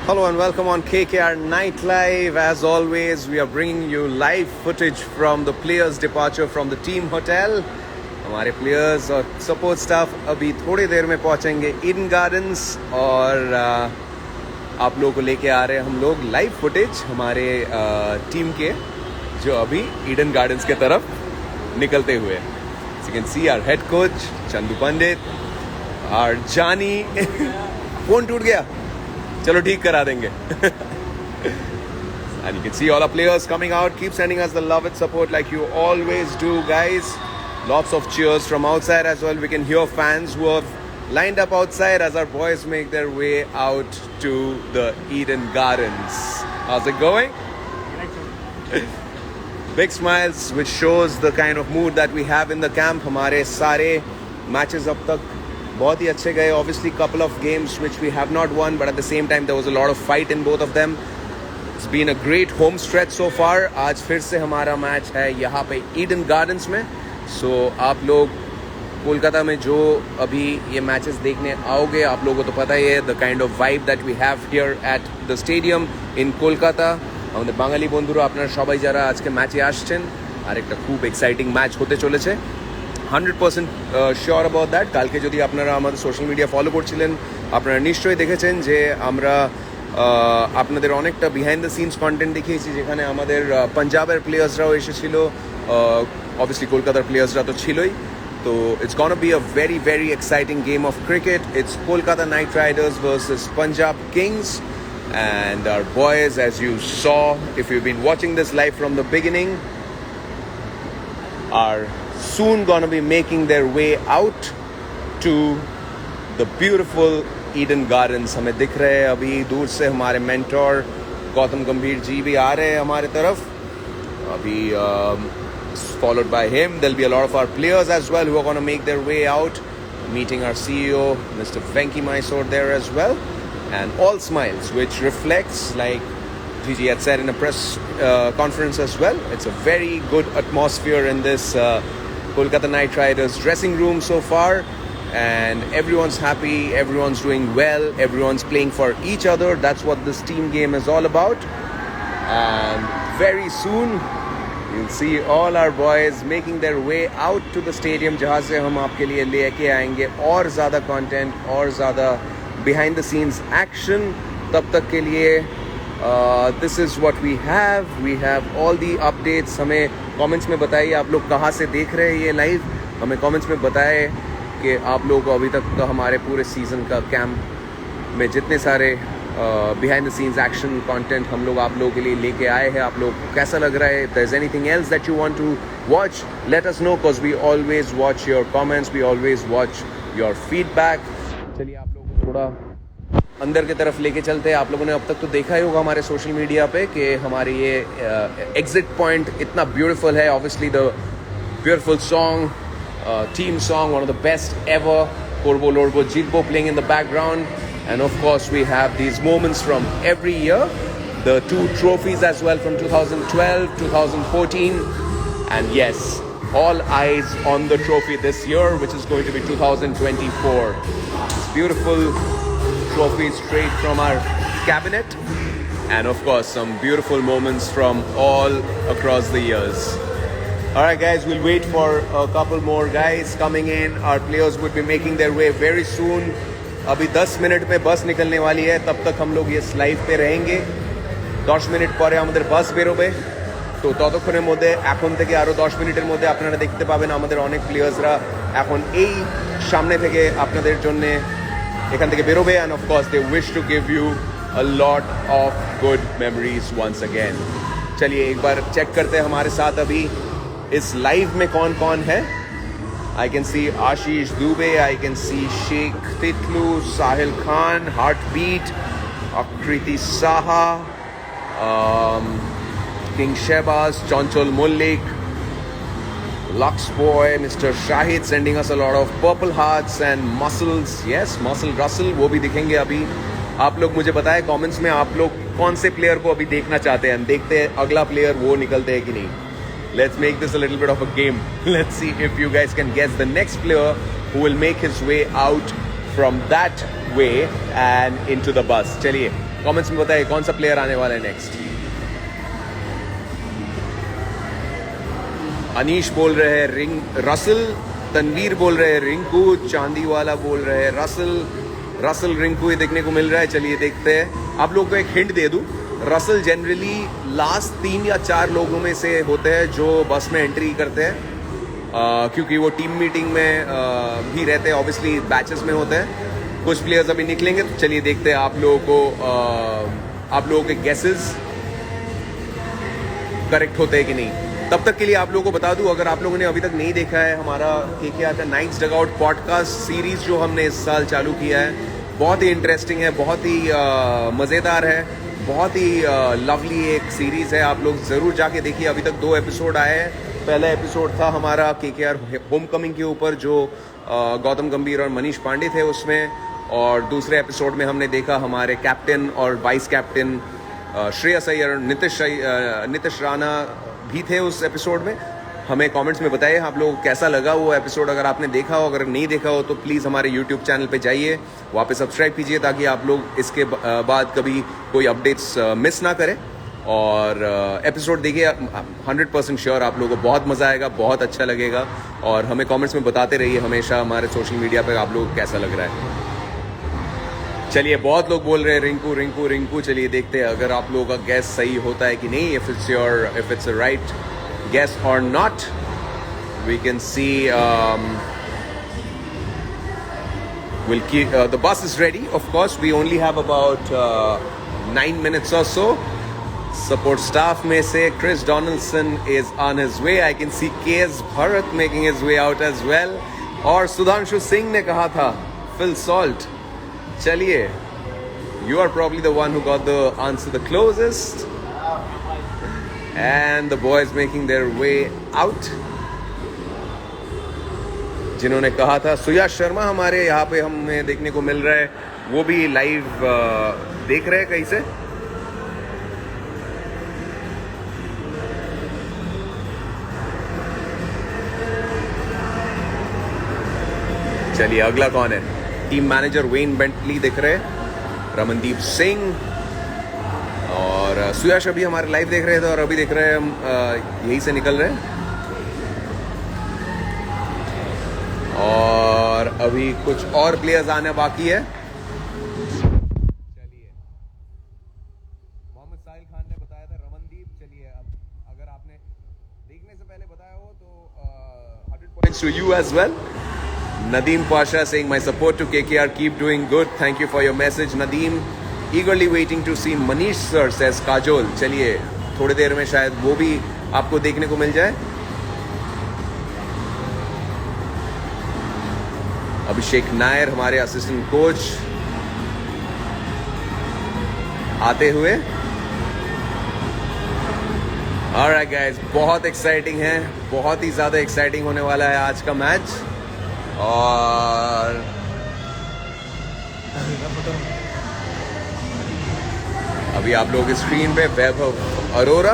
Hello and welcome on KKR Night Live. As always, we are bringing you live footage from the players' departure from the team hotel. हमारे players और support staff अभी थोड़ी देर में पहुंचेंगे Eden gardens और आप लोगों को लेके आ रहे हैं हम लोग लाइव फुटेज हमारे टीम के जो अभी ईडन गार्डन्स के तरफ निकलते हुए. So you can see our head coach Chandu Pandit, our जानी फोन टूट गया, चलो ठीक करा देंगे. And you can see all our players coming out. Keep sending us the love and support like you always do, guys. Lots of cheers from outside as well. We can hear fans who have lined up outside as our boys make their way out to the Eden Gardens. How's it going? Big smiles, which shows the kind of mood that we have in the camp. हमारे सारे matches अब तक बहुत ही अच्छे गए. Obviously, couple of games which we have not won, but at the same time there was a lot of fight in both of them. It's been a great home stretch so far. आज फिर से हमारा match है यहाँ पे Eden gardens में. So आप लोग कोलकाता में जो अभी ये मैचेस देखने आओगे, आप लोगों को तो पता ही है the kind of vibe that we have here at the stadium in Kolkata. আমাদের বাঙালি বন্ধুরা আপনারা সবাই যারা আজকে ম্যাচে আসছেন, আরেকটা খুব এক্সাইটিং ম্যাচ হতে চলেছে. 100% শিওর অ্যাবাউট দ্যাট. কালকে যদি আপনারা আমাদের সোশ্যাল মিডিয়া ফলো করছিলেন, আপনারা নিশ্চয়ই দেখেছেন যে আমরা আপনাদের অনেকটা বিহাইন্ড দ্য সিনস কন্টেন্ট দেখিয়েছি, যেখানে আমাদের পাঞ্জাবের প্লেয়ার্সরাও এসেছিল, অবভিয়াসলি কলকাতার প্লেয়ার্সরা তো ছিলই. তো it's gonna be a very very exciting game of cricket. It's Kolkata Knight Riders versus Punjab Kings. And our boys, as you saw, if you've been watching this live from the beginning, are soon gonna be making their way out to the beautiful Eden Gardens. हमें दिख रहे हैं अभी दूर से हमारे mentor Gautam गंभीर जी भी आ रहे हैं हमारे तरफ. अभी followed by him, there'll be a lot of our players as well who are gonna make their way out, meeting our CEO, Mr. Venki Mysore, there as well. And all smiles, which reflects, like Gigi had said in a press conference as well, it's a very good atmosphere in this Kolkata Knight Riders dressing room so far, and everyone's happy, everyone's doing well, everyone's playing for each other. That's what this team game is all about. And very soon you'll see all our boys making their way out to the stadium, जहाँ से हम आपके लिए लेके आएंगे और ज़्यादा content और ज़्यादा behind the scenes action. तब तक के लिए this is what we have all the updates. हमें comments में बताइए आप लोग कहाँ से देख रहे हैं ये लाइव. हमें comments में बताएं कि आप लोगों को अभी तक का हमारे पूरे सीज़न का कैंप में जितने सारे behind the scenes action content हम लोग आप लोगों के लिए लेके आए हैं, आप लोगों को कैसा लग रहा है. If there's anything else that you want to watch, let us know, because we always watch your comments, we always watch your feedback. चलिए आप लोगों को थोड़ा अंदर की तरफ लेके चलते हैं. आप लोगों ने अब तक तो देखा ही होगा हमारे सोशल मीडिया पे कि हमारे ये एग्जिट पॉइंट इतना ब्यूटीफुल है. Obviously the beautiful song, team song, one of the best ever, Korbo Lorbo Jeetbo playing in the background. And of course we have these moments from every year, the 2 trophies as well from 2012, 2014, and yes, all eyes on the trophy this year, which is going to be 2024. It's beautiful trophy straight from our cabinet, and of course some beautiful moments from all across the years. Alright guys, we'll wait for a couple more guys coming in. Our players would be making their way very soon. अभी 10 minute में बस निकलने वाली है. तब तक हम लोग ये लाइव पे रहेंगे. 10 মিনিট পরে আমাদের বাস বেরোবে. তো ততক্ষণের মধ্যে এখন থেকে আরও 10 মিনিটের মধ্যে আপনারা দেখতে পাবেন আমাদের অনেক প্লেয়ার্সরা এখন এই সামনে থেকে আপনাদের জন্যে এখান থেকে বেরোবে. and of course they wish to give you a lot of good memories once again. चलिए एक बार चेक करते हैं हमारे साथ अभी इस लाइव में कौन कौन है. I can see Ashish Dubey, I can see Sheikh Titlu, Sahil Khan, Heartbeat, Akriti Saha, King Shehbaz, Chanchol Mullik, Lux Boy, Mr. Shahid sending us a lot of purple hearts and muscles. Yes, muscle Russell, वो भी दिखेंगे अभी. आप लोग मुझे बताएं comments में आप लोग कौन से प्लेयर को अभी देखना चाहते हैं. देखते हैं अगला प्लेयर वो निकलते हैं कि नहीं. Let's make this a little bit of a game. Let's see if you guys can guess the next player who will make his way out from that way and into the bus. चलिए comments में बताइए कौन सा player आने वाला है next. Anish बोल रहे हैं रसल, तनवीर बोल रहे हैं रिंकू, चांदीवाला बोल रहे हैं रसल रिंकू ये देखने को मिल रहा है. चलिए देखते हैं. आप लोगों को एक हिंट दे दूं, रसल जनरली लास्ट 3 या 4 लोगों में से होते हैं जो बस में एंट्री करते हैं, क्योंकि वो टीम मीटिंग में भी रहते हैं. ऑब्वियसली बैचेस में होते हैं. कुछ प्लेयर्स अभी निकलेंगे, तो चलिए देखते हैं आप लोगों के गेसेस करेक्ट होते हैं कि नहीं. तब तक के लिए आप लोगों को बता दूं, अगर आप लोगों ने अभी तक नहीं देखा है हमारा KKR का नाइट्स डगआउट पॉडकास्ट सीरीज जो हमने इस साल चालू किया है, बहुत ही इंटरेस्टिंग है, बहुत ही मज़ेदार है, बहुत ही लवली एक सीरीज़ है. आप लोग ज़रूर जाके देखिए. अभी तक 2 एपिसोड आए हैं. पहला एपिसोड था हमारा KKR होम कमिंग के ऊपर, जो गौतम गंभीर और मनीष पांडे थे उसमें, और दूसरे एपिसोड में हमने देखा हमारे कैप्टन और वाइस कैप्टन श्रेयस अय्यर और नीतीश राणा भी थे उस एपिसोड में. हमें कमेंट्स में बताइए आप लोगों को कैसा लगा वो एपिसोड. अगर आपने देखा हो, अगर नहीं देखा हो, तो प्लीज़ हमारे YouTube चैनल पे जाइए, वहाँ पे सब्सक्राइब कीजिए, ताकि आप लोग इसके बाद कभी कोई अपडेट्स मिस ना करें. और एपिसोड देखिए, 100% श्योर आप लोगों को बहुत मज़ा आएगा, बहुत अच्छा लगेगा. और हमें कमेंट्स में बताते रहिए हमेशा हमारे सोशल मीडिया पे आप लोगों को कैसा लग रहा है. चलिए, बहुत लोग बोल रहे हैं रिंकू रिंकू रिंकू. चलिए देखते हैं अगर आप लोगों का गैस सही होता है कि नहीं. If it's a right guess or not, we can see. We'll keep the bus is ready. Of course, we only have about 9 minutes or so. Support staff में से Chris Donaldson is on his way. I can see KS Bharat making his way out as well. और सुधांशु सिंह ने कहा था Phil Salt. चलिए, you are probably the one who got the answer the closest. And the boys making their way out. जिन्होंने कहा था सुयश शर्मा हमारे यहाँ पे हमें देखने को मिल रहा है, वो भी लाइव देख रहे हैं कहीं से. चलिए अगला कौन है. टीम मैनेजर वेन बेंटली दिख रहे हैं, रमनदीप सिंह और सुयश अभी हमारे लाइव देख रहे थे, और अभी देख रहे हैं हम यहीं से निकल रहे हैं. और अभी कुछ और प्लेयर्स आने बाकी है. चलिए, मोहम्मद साहिल खान ने बताया था रमनदीप. चलिए, अब अगर आपने देखने से पहले बताया हो तो 100 points to you as well. Nadeem Pasha saying my support to KKR, keep doing good, thank you for your message Nadeem. Eagerly waiting to see Manish sir, says Kajol. चलिए, थोड़ी देर में शायद वो भी आपको देखने को मिल जाए. अभिषेक नायर हमारे असिस्टेंट कोच आते हुए. Alright guys, बहुत एक्साइटिंग है, बहुत ही ज़्यादा एक्साइटिंग होने वाला है आज का मैच. और अभी आप लोगों की स्क्रीन पे Vaibhav Arora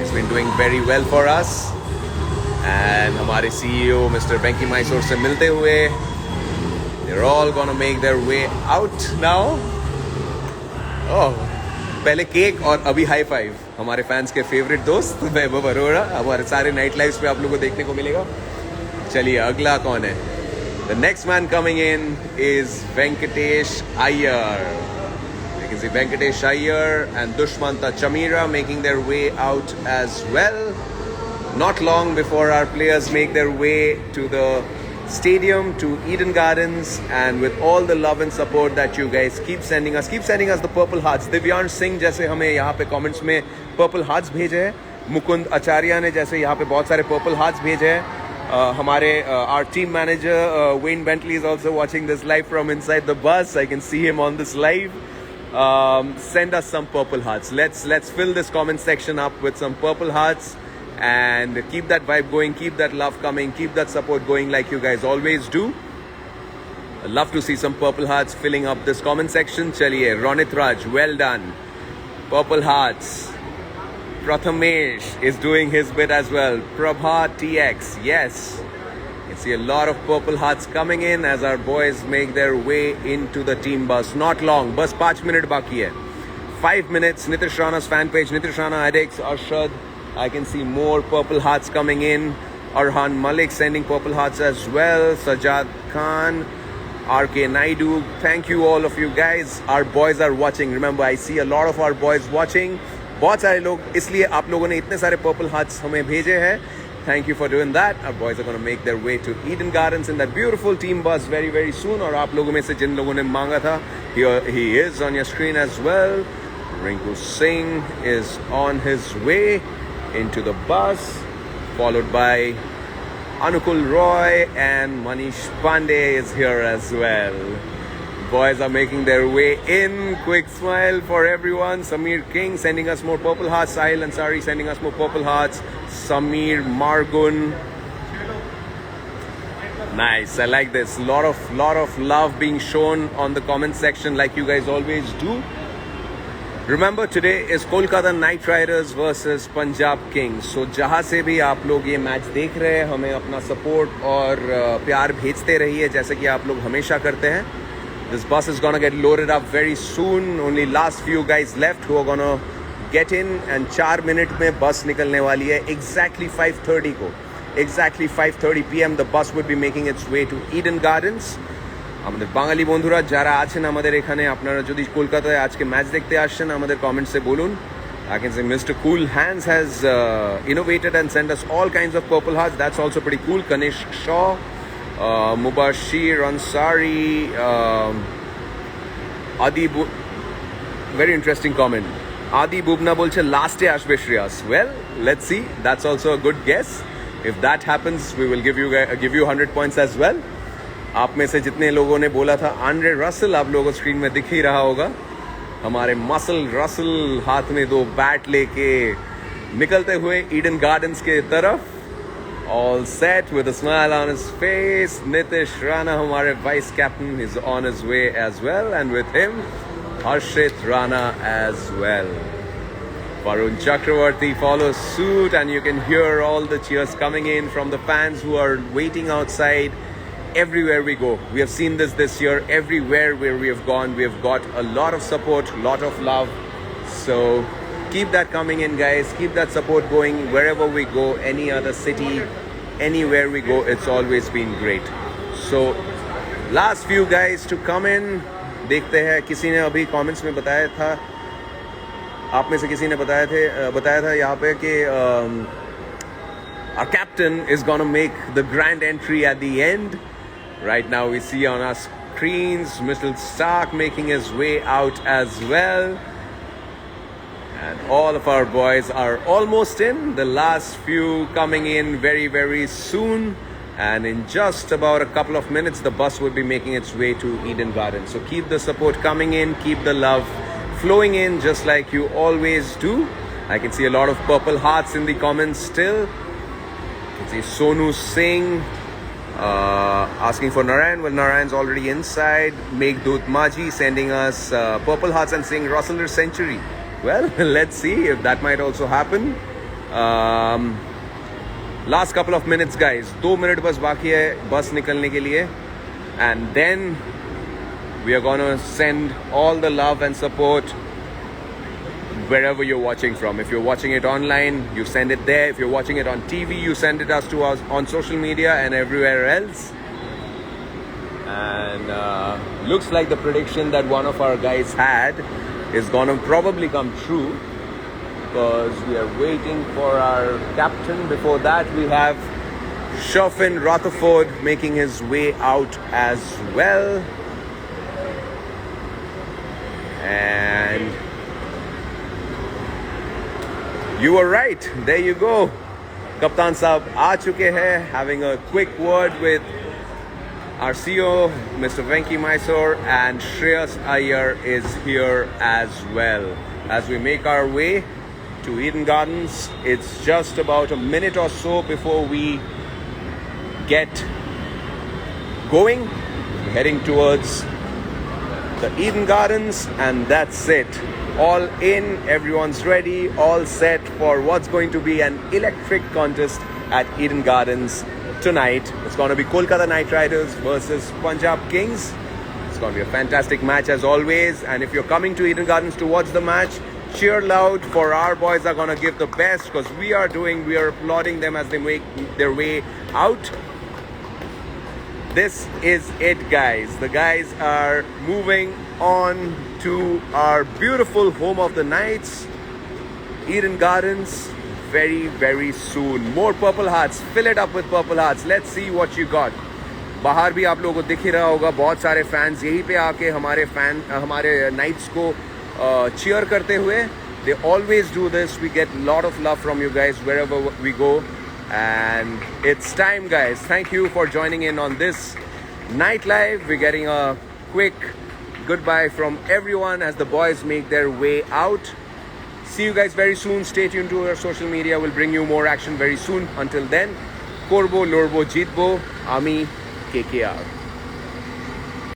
is been doing very well for us. And हमारे CEO मिस्टर वेंकी मैसूर से मिलते हुए, they are all gonna make their way out now. Oh, पहले केक और अभी हाई फाइव. हमारे फैंस के फेवरेट दोस्त वैभव अरोरा हमारे सारे नाइट लाइव्स पे आप लोगों को देखने को मिलेगा. चलिए अगला कौन है. The next man coming in is Venkatesh Iyer. You can see Venkatesh Iyer and Dushmanta Chamira making their way out as well. Not long before our players make their way to the stadium, to Eden Gardens, and with all the love and support that you guys keep sending us the purple hearts. Divyansh Singh जैसे हमें यहाँ पे comments में purple hearts भेजे हैं. मुकुंद आचार्य ने जैसे यहाँ पे बहुत सारे purple hearts भेजे हैं. हमारे our team manager Wayne Bentley is also watching this live from inside the bus. I can see him on this live. Send us some purple hearts. Let's fill this comment section up with some purple hearts and keep that vibe going, keep that love coming, keep that support going like you guys always do. I'd love to see some purple hearts filling up this comment section. Chaliye, Ronit Raj, well done. Purple hearts. Prathamesh is doing his bit as well. Prabha TX, yes. see a lot of Purple Hearts coming in as our boys make their way into the team bus. Not long, bus 5 minutes baki hai. 5 minutes. Nitish Rana's fan page, Nitish Rana Addicts, Arshad. I can see more Purple Hearts coming in. Arhan Malik sending Purple Hearts as well. Sajad Khan, RK Naidu. Thank you all of you guys. Our boys are watching. Remember, I see a lot of our boys watching. बहुत सारे लोग, इसलिए आप लोगों ने इतने सारे Purple Hearts हमें भेजे हैं. Thank you for doing that. Our boys are going to make their way to Eden Gardens in that beautiful team bus very, very soon. और आप लोगों में से जिन लोगों ने मांगा था, he is on your screen as well. Rinku Singh is on his way into the bus, followed by Anukul Roy, and Manish Pandey is here as well. Boys are making their way in. Quick smile for everyone. Samir King sending us more Purple Hearts. Sahil Ansari sending us more Purple Hearts. Samir Margun. Nice. I like this. Lot of love being shown on the comment section like you guys always do. Remember, today is Kolkata Knight Riders versus Punjab Kings. So जहाँ से भी आप लोग ये match देख रहे हैं, हमें अपना सपोर्ट और प्यार भेजते रहिए जैसे कि आप लोग हमेशा करते हैं. This bus is gonna get loaded up very soon. Only last few guys left who are gonna get in, and 4 minutes में bus निकलने वाली है. Exactly 5:30 को. Exactly 5:30 p.m. the bus would be making its way to Eden Gardens. আমাদের বাঙালি বন্ধুরা যারা আছেন আমাদের এখানে, আপনারা যদি কলকাতায় আজকে ম্যাচ দেখতে আসছেন আমাদের কমেন্টসে বলুন. I can say Mr. Cool Hands has innovated and sent us all kinds of Purple Hearts. That's also pretty cool. Kanish Shaw, Mubashir Ansari, Adi very interesting comment. Adi Bubna bolche last e ashbe Shreyas. Well, let's see. That's also a good guess. If that happens, we will give you 100 points as well. आप में से जितने लोगों ने बोला था Andre Russell, आप लोगों को स्क्रीन में दिख ही रहा होगा. हमारे मसल रसल हाथ में 2 बैट लेके निकलते हुए ईडन गार्डन्स के तरफ. All set with a smile on his face. Nitish Rana, हमारे vice captain, is on his way as well, and with him, Harshit Rana as well. Varun Chakravarti follows suit, and you can hear all the cheers coming in from the fans who are waiting outside. Everywhere we go, we have seen this year. Everywhere where we have gone, we have got a lot of support, lot of love. So keep that coming in, guys. Keep that support going wherever we go, any other city, anywhere we go. It's always been great. So last few guys to come in. देखते हैं. किसी ने अभी comments में बताया था, आप में से किसी ने बताया था यहाँ पे कि our captain is gonna make the grand entry at the end. Right now we see on our screens Mr. Stark making his way out as well. And all of our boys are almost in. The last few coming in very, very soon. And in just about a couple of minutes, the bus will be making its way to Eden Gardens. So keep the support coming in. Keep the love flowing in just like you always do. I can see a lot of Purple Hearts in the comments still. You can see Sonu Singh asking for Narayan. Well, Narayan's already inside. Meghdut Maji sending us Purple Hearts and saying Rustler Century. Well, let's see if that might also happen. Last couple of minutes, guys. 2 minutes बस बाकी है बस निकलने के लिए. And then we are going to send all the love and support wherever you're watching from. If you're watching it online, you send it there. If you're watching it on TV, you send it to us on social media and everywhere else. And looks like the prediction that one of our guys had is going to probably come true, because we are waiting for our captain. Before that, we have Shofin Rutherford making his way out as well. And you were right. There you go. Kaptan Saab aa chuke hai, having a quick word with our CEO, Mr. Venki Mysore, and Shreyas Iyer is here as well. As we make our way to Eden Gardens, it's just about a minute or so before we get going. We're heading towards the Eden Gardens, and that's it. All in, everyone's ready, all set for what's going to be an electric contest at Eden Gardens tonight. It's going to be Kolkata Knight Riders versus Punjab Kings. It's going to be a fantastic match as always. And if you're coming to Eden Gardens to watch the match, cheer loud, for our boys are going to give the best, because we are applauding them as they make their way out. This is it, guys. The guys are moving on to our beautiful home of the Knights, Eden Gardens, very, very soon. More Purple Hearts. Fill it up with Purple Hearts. Let's see what you got. बाहर भी आप लोगों को दिख ही रहा होगा, बहुत सारे फैंस यहीं पे आके हमारे नाइट्स को cheer करते हुए. They always do this. We get a lot of love from you guys wherever we go. And it's time, guys. Thank you for joining in on this Night Live. We're getting a quick goodbye from everyone as the boys make their way out. See you guys very soon. Stay tuned to our social media. We'll bring you more action very soon. Until then, Korbo, Lorbo, Jitbo, Ami, KKR.